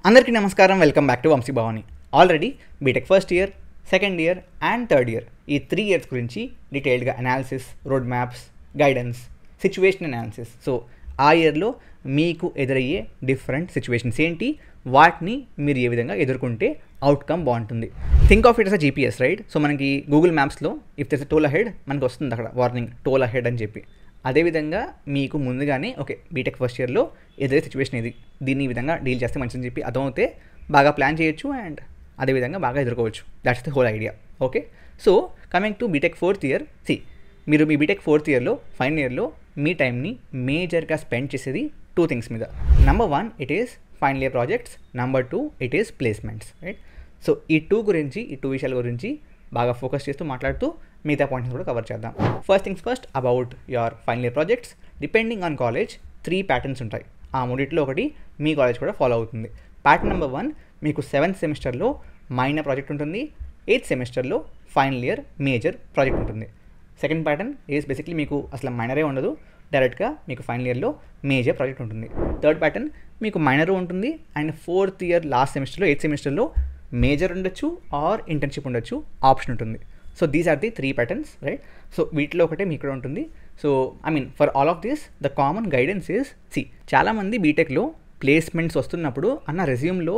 అందరికీ నమస్కారం. Welcome back to Vamshi Bhavani. Already BTech first year, second year and third year ఈ 3 years గురించి డీటెయిల్డ్గా analysis, road maps, guidance, situation analysis. So ఆ ఇయర్లో మీకు ఎదురయ్యే డిఫరెంట్ సిచ్యువేషన్స్ ఏంటి, వాటిని మీరు ఏ విధంగా ఎదుర్కొంటే అవుట్కమ్ బాగుంటుంది. Think of it as a GPS, right? So మనకి గూగుల్ మ్యాప్స్లో ఇఫ్ దెర్స్ టోల్ అహెడ్ మనకు వస్తుంది అక్కడ వార్నింగ్, టోల్ అహెడ్ అని చెప్పి. అదేవిధంగా మీకు ముందుగానే ఓకే బీటెక్ ఫస్ట్ ఇయర్లో ఏదైతే సిచ్యువేషన్ ఇది, దీన్ని ఈ విధంగా డీల్ చేస్తే మంచిదని చెప్పి అర్థమవుతే బాగా ప్లాన్ చేయొచ్చు అండ్ అదేవిధంగా బాగా ఎదుర్కోవచ్చు. That's the whole idea. Okay, so coming to BTech fourth year, మీరు మీ బీటెక్ ఫోర్త్ ఇయర్లో, ఫైనల్ ఇయర్లో మీ టైంని మేజర్గా స్పెండ్ చేసేది 2 things మీద. Number 1 it is final year projects, number 2 it is placements, right? So ఈ 2 విషయాల గురించి బాగా ఫోకస్ చేస్తూ మాట్లాడుతూ మిగతా పాయింట్స్ కూడా కవర్ చేద్దాం. First things first, about your final year projects. Depending on college 3 patterns ఉంటాయి. ఆ మూడిట్లో ఒకటి మీ కాలేజ్ కూడా ఫాలో అవుతుంది. ప్యాటర్న్ నెంబర్ 1 మీకు 7th సెమిస్టర్లో మైనర్ ప్రాజెక్ట్ ఉంటుంది, 8th సెమిస్టర్లో ఫైనల్ ఇయర్ మేజర్ ప్రాజెక్ట్ ఉంటుంది. సెకండ్ ప్యాటర్న్ ఈజ్ బేసిక్లీ మీకు అసలు మైనరే ఉండదు, డైరెక్ట్గా మీకు ఫైనల్ ఇయర్లో మేజర్ ప్రాజెక్ట్ ఉంటుంది. థర్డ్ ప్యాటర్న్ మీకు మైనర్ ఉంటుంది అండ్ 4th ఇయర్ లాస్ట్ సెమిస్టర్లో, 8th సెమిస్టర్లో మేజర్ ఉండొచ్చు ఆర్ ఇంటర్న్షిప్ ఉండొచ్చు, ఆప్షన్ ఉంటుంది. So these are the 3 patterns, right? So వీటిలో ఒకటే మీకు ఇక్కడ ఉంటుంది. So for all of this the common guidance is చాలామంది బీటెక్లో ప్లేస్మెంట్స్ వస్తున్నప్పుడు అన్న రెజ్యూమ్లో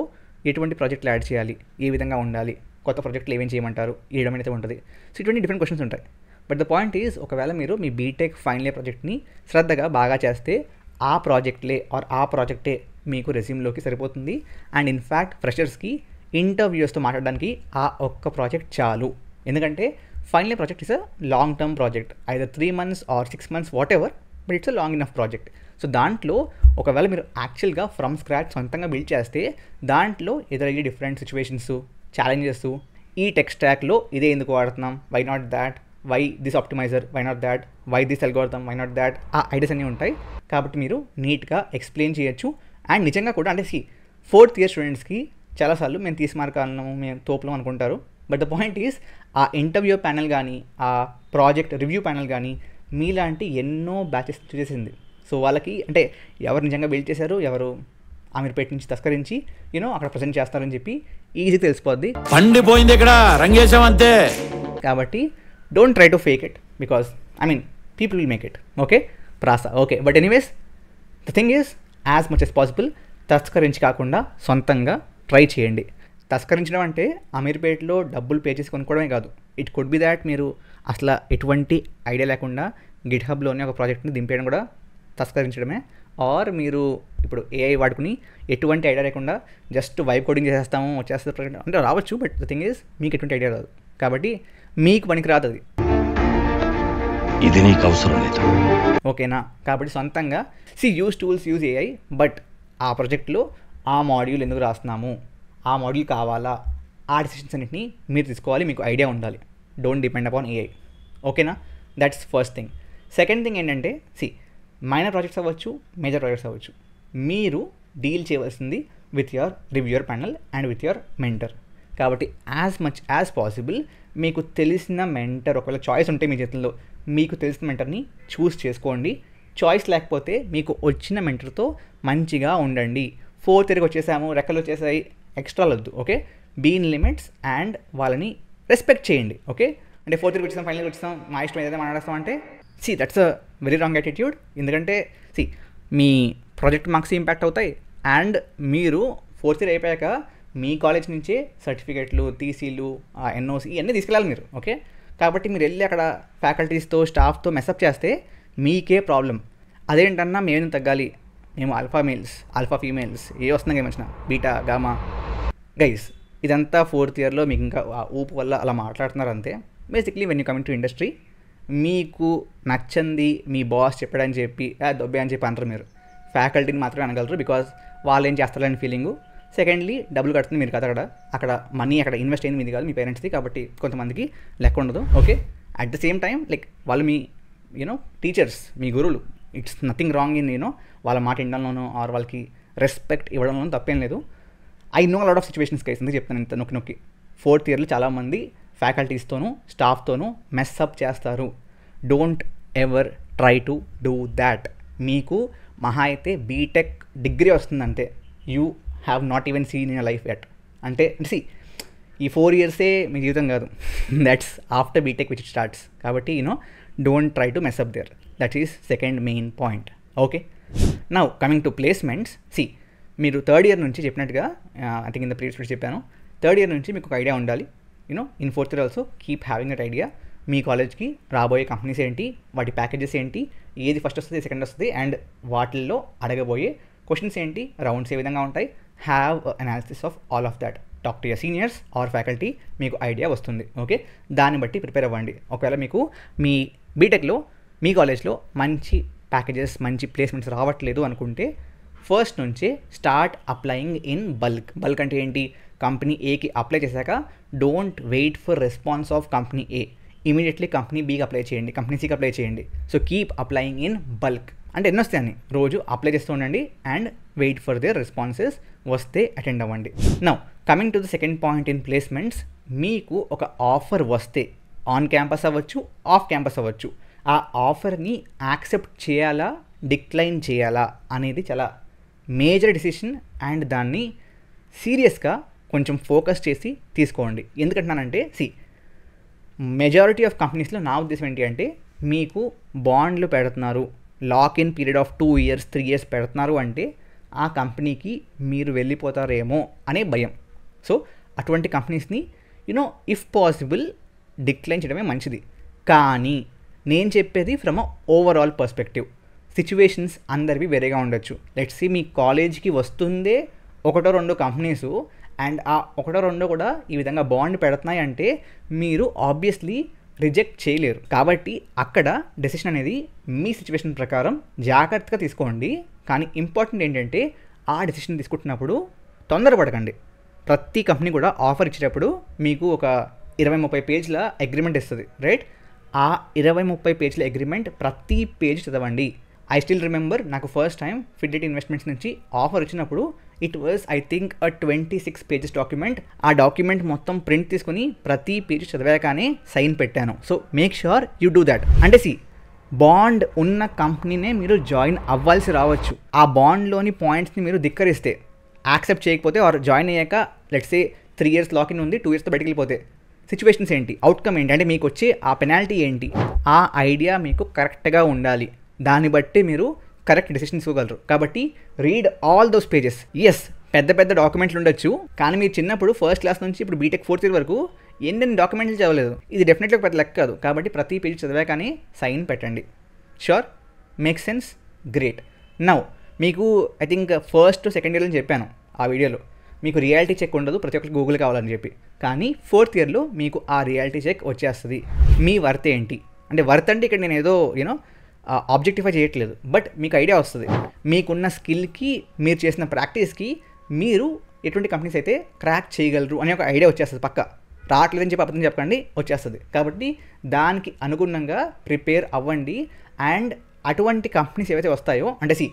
ఎటువంటి ప్రాజెక్టులు యాడ్ చేయాలి, ఏ విధంగా ఉండాలి, కొత్త ప్రాజెక్టులు ఏమేం చేయమంటారు, ఏయడం అయితే ఉంటుంది. సో ఇటువంటి డిఫరెంట్ క్వశ్చన్స్ ఉంటాయి. బట్ ద పాయింట్ ఈజ్, ఒకవేళ మీరు మీ బీటెక్ ఫైనల్ ఇయర్ ప్రాజెక్ట్ని శ్రద్ధగా బాగా చేస్తే ఆ ప్రాజెక్ట్లే ఆర్ ఆ ప్రాజెక్టే మీకు రెజ్యూమ్లోకి సరిపోతుంది. అండ్ ఇన్ఫ్యాక్ట్ ఫ్రెషర్స్కి ఇంటర్వ్యూస్తో మాట్లాడడానికి ఆ ఒక్క ప్రాజెక్ట్ చాలు. ఎందుకంటే final year project is a long term project, either 3 months or 6 months whatever, but it's a long enough project. So దాంట్లో ఒకవేళ మీరు యాక్చువల్గా ఫ్రమ్ స్క్రాచ్ సొంతంగా బిల్డ్ చేస్తే దాంట్లో ఎదురయ్యే డిఫరెంట్ సిచ్యువేషన్స్, ఛాలెంజెస్, ఈ టెక్ స్టాక్లో ఇదే ఎందుకు వాడుతున్నాం, why not that, why this optimizer, why not that, why this algorithm, why not that, ఆ ఐడియాస్ అన్నీ ఉంటాయి. కాబట్టి మీరు నీట్గా ఎక్స్ప్లెయిన్ చేయొచ్చు. అండ్ నిజంగా కూడా అంటే 4th ఇయర్ స్టూడెంట్స్కి చాలాసార్లు మేము తీసి మార్కాలను మేము తోపులం అనుకుంటారు. బట్ ద పాయింట్ ఈస్, ఆ ఇంటర్వ్యూ ప్యానెల్ కానీ, ఆ ప్రాజెక్ట్ రివ్యూ ప్యానెల్ కానీ మీలాంటి ఎన్నో బ్యాచెస్ చేసింది. సో వాళ్ళకి అంటే ఎవరు నిజంగా బిల్డ్ చేశారు, ఎవరు అమీర్పేట నుంచి తస్కరించి అక్కడ ప్రజెంట్ చేస్తారని చెప్పి ఈజీ తెలిసిపోద్ది. పండిపోయింది ఇక్కడ రంగేశం అంతే. కాబట్టి don't try to fake it, because people will make it. Okay ప్రాస okay. But anyways the thing is, as much as possible తస్కరించి కాకుండా సొంతంగా ట్రై చేయండి. తస్కరించడం అంటే అమీర్పేటలో డబ్బులు పే చేసి కొనుక్కోవడమే కాదు. ఇట్ కుడ్ బి దాట్ మీరు అసలు ఎటువంటి ఐడియా లేకుండా గిట్హబ్లోనే ఒక ప్రాజెక్ట్ని దింపేయడం కూడా తస్కరించడమే. ఆర్ మీరు ఇప్పుడు ఏఐ వాడుకుని ఎటువంటి ఐడియా లేకుండా జస్ట్ వైబ్ కోడింగ్ చేసేస్తాము వచ్చేస్తుంది ప్రాజెక్ట్ అంటే రావచ్చు. బట్ ద థింగ్ ఈజ్, మీకు ఎటువంటి ఐడియా రాదు కాబట్టి మీకు పనికి రాదు అది. ఇది నీకు అవసరం లేదు, ఓకేనా? కాబట్టి సొంతంగా use tools, use AI, but ఆ ప్రాజెక్ట్లో ఆ మాడ్యూల్ ఎందుకు రాస్తున్నాము, ఆ మాడ్యూల్ కావాలా, ఆ డిసిషన్స్ అన్నింటినీ మీరు తీసుకోవాలి. మీకు ఐడియా ఉండాలి. Don't depend upon AI. ఓకేనా? That's first thing. Second thing ఏంటంటే, మైనర్ ప్రాజెక్ట్స్ అవ్వచ్చు, మేజర్ ప్రాజెక్ట్స్ అవ్వచ్చు, మీరు డీల్ చేయవలసింది with your reviewer panel and with your mentor. కాబట్టి యాజ్ మచ్ యాజ్ పాసిబుల్ మీకు తెలిసిన మెంటర్, ఒకవేళ చాయిస్ ఉంటే మీ చేతుల్లో, మీకు తెలిసిన మెంటర్ని చూస్ చేసుకోండి. చాయిస్ లేకపోతే మీకు వచ్చిన మెంటర్తో మంచిగా ఉండండి. 4th ఇయర్కి వచ్చేసాము, రెక్కలు వచ్చేసాయి, ఎక్స్ట్రా వద్దు. Okay, be in limits and వాళ్ళని రెస్పెక్ట్ చేయండి. ఓకే, అంటే 4th ఇయర్కి వచ్చేసాం, ఫైనల్కి వచ్చేసాం, మా ఇష్టం ఏదైతే మాట్లాడతాం అంటే that's a very wrong attitude. ఎందుకంటే మీ ప్రాజెక్ట్ మార్క్స్ ఇంపాక్ట్ అవుతాయి అండ్ మీరు 4th ఇయర్ అయిపోయాక మీ కాలేజ్ నుంచే సర్టిఫికేట్లు, టీసీలు, ఎన్ఓసి ఇవన్నీ తీసుకెళ్ళాలి మీరు. ఓకే, కాబట్టి మీరు వెళ్ళి అక్కడ ఫ్యాకల్టీస్తో, స్టాఫ్తో మెసప్ చేస్తే మీకే ప్రాబ్లం. అదేంటన్నా మేము తగ్గాలి, మేము ఆల్ఫా మేల్స్, ఆల్ఫా ఫీమేల్స్, ఏ వస్తున్నాయి ఏమొచ్చినా, బీటా, గామా, గైస్, ఇదంతా 4th ఇయర్లో మీకు ఇంకా ఊపు వల్ల అలా మాట్లాడుతున్నారు అంతే. Basically when you coming to industry, మీకు నచ్చంది మీ బాస్ చెప్పాడని చెప్పి దొబ్బే అని చెప్పి అంటారు. మీరు ఫ్యాకల్టీని మాత్రమే అనగలరు, బికాజ్ వాళ్ళు ఏం చేస్తారని ఫీలింగు. సెకండ్లీ, డబ్బులు కడుతుంది మీరు కదా, అక్కడ మనీ అక్కడ ఇన్వెస్ట్ అయింది మీది కాదు, మీ పేరెంట్స్ది. కాబట్టి కొంతమందికి లెక్క ఉండదు. Okay, at the same time వాళ్ళు మీ టీచర్స్, మీ గురువులు. ఇట్స్ నథింగ్ రాంగ్ ఇన్ వాళ్ళ మాట వినడంలోనూ ఆర్ వాళ్ళకి రెస్పెక్ట్ ఇవ్వడంలోనూ తప్పేం లేదు. I know lot of situations case ఎందుకు చెప్తాను ఇంత నొక్కి. 4th ఇయర్లో చాలామంది ఫ్యాకల్టీస్తోనూ స్టాఫ్తోనూ మెస్అప్ చేస్తారు. Don't ever try to do that. మీకు మహా అయితే బీటెక్ డిగ్రీ వస్తుందంటే you have not even seen in life at. అంటే సి ఈ 4 yearsే మీ జీవితం కాదు, that's after BTech which it starts. కాబట్టి don't try to mess up there. That is second main point. Okay, now coming to placements. See మీరు third year నుంచి చెప్పినట్టుగా I think in the previous చెప్పాను, థర్డ్ ఇయర్ నుంచి మీకు ఒక idea ఉండాలి. In fourth year also keep having that idea. మీ కాలేజ్కి రాబోయే కంపెనీస్ ఏంటి, వాటి ప్యాకేజెస్ ఏంటి, ఏది ఫస్ట్ వస్తుంది సెకండ్ వస్తుంది, అండ్ వాటిల్లో అడగబోయే క్వశ్చన్స్ ఏంటి, రౌండ్స్ ఏ విధంగా ఉంటాయి. Have analysis of all of that. Talk to your seniors or faculty, మీకు ఐడియా వస్తుంది. ఓకే, దాన్ని బట్టి ప్రిపేర్ అవ్వండి. ఒకవేళ మీకు మీ బీటెక్లో మీ కాలేజ్లో మంచి ప్యాకేజెస్, మంచి ప్లేస్మెంట్స్ రావట్లేదు అనుకుంటే ఫస్ట్ నుంచే start applying in bulk. Bulk అంటే ఏంటి, కంపెనీ ఏకి అప్లై చేశాక don't wait for response of company A, immediately company బీకి అప్లై చేయండి, కంపెనీ సికి అప్లై చేయండి. So keep applying in bulk. అంటే ఎన్ని వస్తాయని రోజు అప్లై చేస్తూ ఉండండి and wait for their responses. వస్తే అటెండ్ అవ్వండి. Now coming to the second point in placements. మీకు ఒక ఆఫర్ వస్తే ఆన్ క్యాంపస్ అవ్వచ్చు, ఆఫ్ క్యాంపస్ అవ్వచ్చు, ఆ ఆఫర్ని యాక్సెప్ట్ చేయాలా, డిక్లైన్ చేయాలా అనేది చాలా మేజర్ డిసిషన్. అండ్ దాన్ని సీరియస్గా కొంచెం ఫోకస్ చేసి తీసుకోండి. ఎందుకంటున్నానంటే మెజారిటీ ఆఫ్ కంపెనీస్లో నా ఉద్దేశం ఏంటి అంటే, మీకు బాండ్లు పెడుతున్నారు, lock in period of 2 years 3 years పెడుతున్నారు అంటే ఆ కంపెనీకి మీరు వెళ్ళిపోతారేమో అనే భయం. సో అటువంటి కంపెనీస్ని ఇఫ్ పాసిబుల్ డిక్లైన్ చేయడమే మంచిది. కానీ నేను చెప్పేది from a overall perspective. Situations అందరివి వేరేగా ఉండొచ్చు. లెట్స్ సీ మీ కాలేజ్కి వస్తుందే 1-2 కంపెనీసు, అండ్ ఆ 1-2 కూడా ఈ విధంగా బాండ్ పెడుతున్నాయి అంటే మీరు ఆబ్వియస్లీ రిజెక్ట్ చేయలేరు. కాబట్టి అక్కడ డెసిషన్ అనేది మీ సిచ్యువేషన్ ప్రకారం జాగ్రత్తగా తీసుకోండి. కానీ ఇంపార్టెంట్ ఏంటంటే ఆ డెసిషన్ తీసుకుంటున్నప్పుడు తొందరపడకండి. ప్రతి కంపెనీ కూడా ఆఫర్ ఇచ్చేటప్పుడు మీకు ఒక 20-30 పేజీల అగ్రిమెంట్ ఇస్తుంది, రైట్? ఆ 20-30 పేజీల అగ్రిమెంట్ ప్రతి పేజ్ చదవండి. ఐ స్టిల్ రిమెంబర్, నాకు ఫస్ట్ టైం ఫిడెలిటీ ఇన్వెస్ట్మెంట్స్ నుంచి ఆఫర్ వచ్చినప్పుడు it was I think 26 pages document. ఆ డాక్యుమెంట్ మొత్తం ప్రింట్ తీసుకుని ప్రతి పేజ్ చదివాకనే సైన్ పెట్టాను. So make sure you do that. అంటే బాండ్ ఉన్న కంపెనీనే మీరు జాయిన్ అవ్వాల్సి రావచ్చు. ఆ బాండ్లోని పాయింట్స్ని మీరు ధిక్కరిస్తే, యాక్సెప్ట్ చేయకపోతే ఆర్ జాయిన్ అయ్యాక లెట్స్ సే 3 years లాకిన్ ఉంది, 2 yearsతో బయటికి వెళ్ళిపోతే సిచ్యువేషన్స్ ఏంటి, అవుట్కమ్ ఏంటి, అంటే మీకు వచ్చే ఆ పెనాల్టీ ఏంటి, ఆ ఐడియా మీకు కరెక్ట్గా ఉండాలి. దాన్ని బట్టి మీరు కరెక్ట్ డెసిషన్ తీసుకోగలరు. కాబట్టి read all those pages. Yes, పెద్ద పెద్ద డాక్యుమెంట్లు ఉండొచ్చు, కానీ మీరు చిన్నప్పుడు ఫస్ట్ క్లాస్ నుంచి ఇప్పుడు బీటెక్ 4th year వరకు ఎన్ని డాక్యుమెంట్లు చదవలేదు. ఇది డెఫినెట్గా పెద్ద లెక్క కాదు. కాబట్టి ప్రతి పేజ్ చదివాకనే సైన్ పెట్టండి. Sure, make sense, great. Now మీకు I think 1st to 2nd year అని చెప్పాను ఆ వీడియోలో, మీకు రియాలిటీ చెక్ ఉండదు, ప్రతి ఒక్కరికి గూగుల్ కావాలని చెప్పి. కానీ 4th yearలో మీకు ఆ రియాలిటీ చెక్ వచ్చేస్తుంది. మీ వర్త్ ఏంటి అంటే, వర్త్ అంటే ఇక్కడ నేను ఏదో ఆబ్జెక్టిఫై చేయట్లేదు, బట్ మీకు ఐడియా వస్తుంది. మీకున్న స్కిల్కి, మీరు చేసిన ప్రాక్టీస్కి మీరు ఎటువంటి కంపెనీస్ అయితే క్రాక్ చేయగలరు అనే ఒక ఐడియా వచ్చేస్తుంది. పక్క రావట్లేదని చెప్పి అబద్ధం చెప్పండి, వచ్చేస్తుంది. కాబట్టి దానికి అనుగుణంగా ప్రిపేర్ అవ్వండి. అండ్ అటువంటి కంపెనీస్ ఏవైతే వస్తాయో, అంటే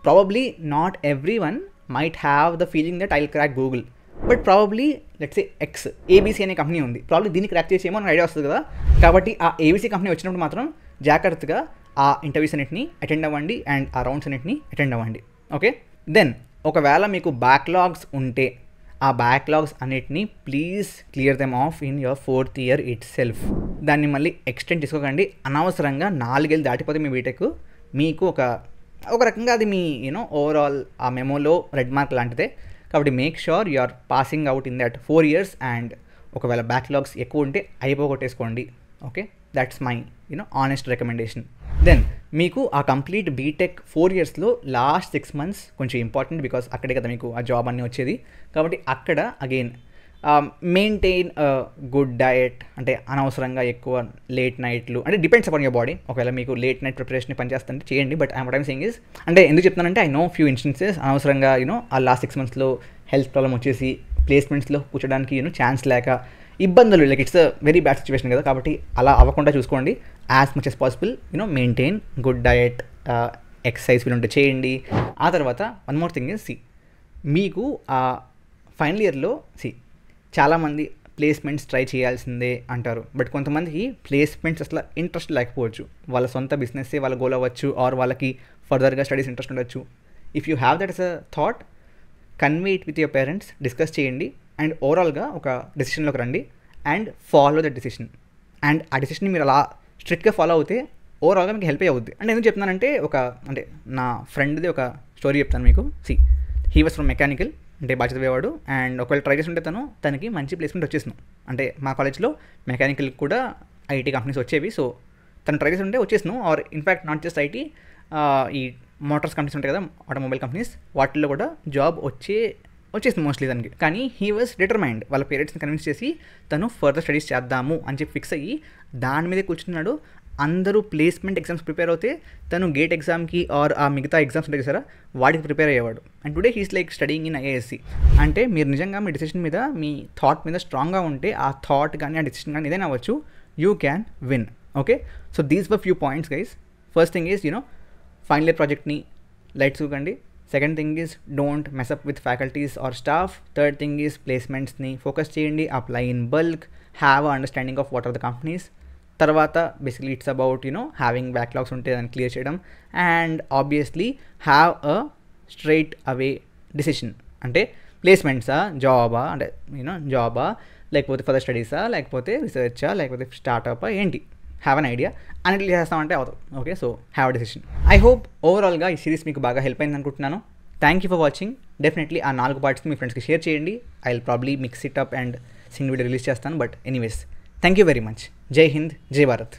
probably not every one might have the feeling that I'll crack Google, but probably let's say X ABC అనే కంపెనీ ఉంది, ప్రాబ్లీ దీన్ని క్రాక్ చేసేమో అని ఐడియా వస్తుంది కదా. కాబట్టి ఆ ఏబీసీ కంపెనీ వచ్చినప్పుడు మాత్రం జాగ్రత్తగా ఆ ఇంటర్వ్యూస్ అన్నింటినీ అటెండ్ అవ్వండి అండ్ ఆ రౌండ్స్ అన్నింటినీ అటెండ్ అవ్వండి. ఓకే, దెన్ ఒకవేళ మీకు బ్యాక్లాగ్స్ ఉంటే ఆ బ్యాక్లాగ్స్ అన్నిటినీ please clear them of in your 4th year it self. దాన్ని మళ్ళీ ఎక్స్టెండ్ చేసుకోకండి. అనవసరంగా 4 ఏళ్ళు దాటిపోతే మీ బీటెక్ మీకు ఒక రకంగా అది మీ ఓవరాల్ ఆ మెమోలో రెడ్ మార్క్ లాంటిదే. కాబట్టి make sure you are passing out in that 4 years. And ఒకవేళ బ్యాక్లాగ్స్ ఎక్కువ ఉంటే అయిపోగొట్టేసుకోండి. Okay, that's my honest recommendation. Then మీకు ఆ కంప్లీట్ బీటెక్ 4 yearsలో లాస్ట్ 6 months కొంచెం ఇంపార్టెంట్, బికాస్ అక్కడే కదా మీకు ఆ జాబ్ అన్నీ వచ్చేది. కాబట్టి అక్కడ అగైన్ మెయింటైన్ గుడ్ డయట్, అంటే అనవసరంగా ఎక్కువ లేట్ నైట్లు, అంటే డిపెండ్స్ అపాన్ యువర్ బాడీ. ఒకవేళ మీకు లేట్ నైట్ ప్రిపరేషన్ పనిచేస్తుంటే చేయండి, బట్ ఐమ్ సేయింగ్ ఇస్, అంటే ఎందుకు చెప్తానంటే ఐ నో ఫ్యూ ఇన్స్టెన్సెస్ అనవసరంగా ఆ లాస్ట్ 6 monthsలో హెల్త్ ప్రాబ్లమ్ వచ్చేసి ప్లేస్మెంట్స్లో కూర్చోడానికి ఛాన్స్ లేక ఇబ్బందులు, like it's a very bad situation కదా. కాబట్టి అలా అవ్వకుండా చూసుకోండి. As much as possible maintain good diet, exercise వీలుంటే చేయండి. ఆ తర్వాత వన్ మోర్ థింగ్ ఇస్, మీకు ఫైనల్ ఇయర్లో చాలామంది ప్లేస్మెంట్స్ ట్రై చేయాల్సిందే అంటారు, బట్ కొంతమందికి ప్లేస్మెంట్స్ అసలు ఇంట్రెస్ట్ లేకపోవచ్చు. వాళ్ళ సొంత బిజినెస్సే వాళ్ళ గోల్ అవ్వచ్చు, ఆర్ వాళ్ళకి ఫర్దర్గా స్టడీస్ ఇంట్రెస్ట్ ఉండొచ్చు. If you have that yes a thought, convey it with your parents, discuss చేయండి అండ్ ఓవరాల్గా ఒక డెసిషన్లోకి రండి and follow the decision. And ఆ డెసిషన్ని మీరు అలా స్ట్రిక్ట్గా ఫాలో అవుతే ఓవరాల్గా మీకు హెల్ప్ అవుద్ది. అంటే ఎందుకు చెప్తున్నానంటే అంటే నా ఫ్రెండ్ది ఒక స్టోరీ చెప్తాను మీకు. హీ వాస్ ఫ్రమ్ మెకానికల్, అంటే బాగా చదివేవాడు అండ్ ఒకవేళ ట్రై చేసి ఉంటే తనకి మంచి ప్లేస్మెంట్ వచ్చేసినాం. అంటే మా కాలేజ్లో మెకానికల్ కూడా ఐటీ కంపెనీస్ వచ్చేవి. సో తను ట్రై చేసి ఉంటే వచ్చేసినాం. Or in fact not just IT, ఈ మోటార్స్ కంపెనీస్ ఉంటాయి కదా, ఆటోమొబైల్ కంపెనీస్, వాటిల్లో కూడా జాబ్ వచ్చేసింది మోస్ట్లీ దానికి. కానీ హీ వాజ్ డిటర్మైండ్. వాళ్ళ పేరెంట్స్ని కన్విన్స్ చేసి తను ఫర్దర్ స్టడీస్ చేద్దాము అని చెప్పి ఫిక్స్ అయ్యి దాని మీదే కూర్చున్నాడు. అందరూ ప్లేస్మెంట్ ఎగ్జామ్స్ ప్రిపేర్ అవుతే తను గేట్ ఎగ్జామ్కి ఆర్ ఆ మిగతా ఎగ్జామ్స్ ఉంటాయి కదా వాటికి ప్రిపేర్ అయ్యేవాడు. And today he's like studying in IISc. అంటే మీరు నిజంగా మీ డెసిషన్ మీద, మీ థాట్ మీద స్ట్రాంగ్గా ఉంటే ఆ థాట్ కానీ ఆ డెసిషన్ కానీ ఏదైనా అవ్వచ్చు, you can win. Okay, so these were few points guys. First thing is final year ప్రాజెక్ట్ని లైట్స్ చూకండి. Second thing is don't mess up with faculties or staff. Third thing is ప్లేస్మెంట్స్ని ఫోకస్ చేయండి, apply in bulk, have a understanding of what are the companies. తర్వాత basically it's about having backlogs ఉంటే దాన్ని clear చేయడం and obviously have a straight away decision. అంటే ప్లేస్మెంట్సా, జాబా, అంటే జాబా, లేకపోతే ఫర్దర్ స్టడీసా, లేకపోతే రీసెర్చా, లేకపోతే స్టార్టప్పా, ఏంటి, హ్యావ్ అన్ ఐడియా. అన్నిటి చేస్తామంటే అవుతాం. Okay, so have a decision. I hope ఓవరాల్గా ఈ సిరీస్ మీకు బాగా హెల్ప్ అయింది అనుకుంటున్నాను. Thank you for watching. Definitely ఆ 4 పార్ట్స్ని మీ ఫ్రెండ్స్కి షేర్ చేయండి. I will probably mix it up and single video release చేస్తాను. But anyways, thank you very much. Jai Hind, జై భారత్.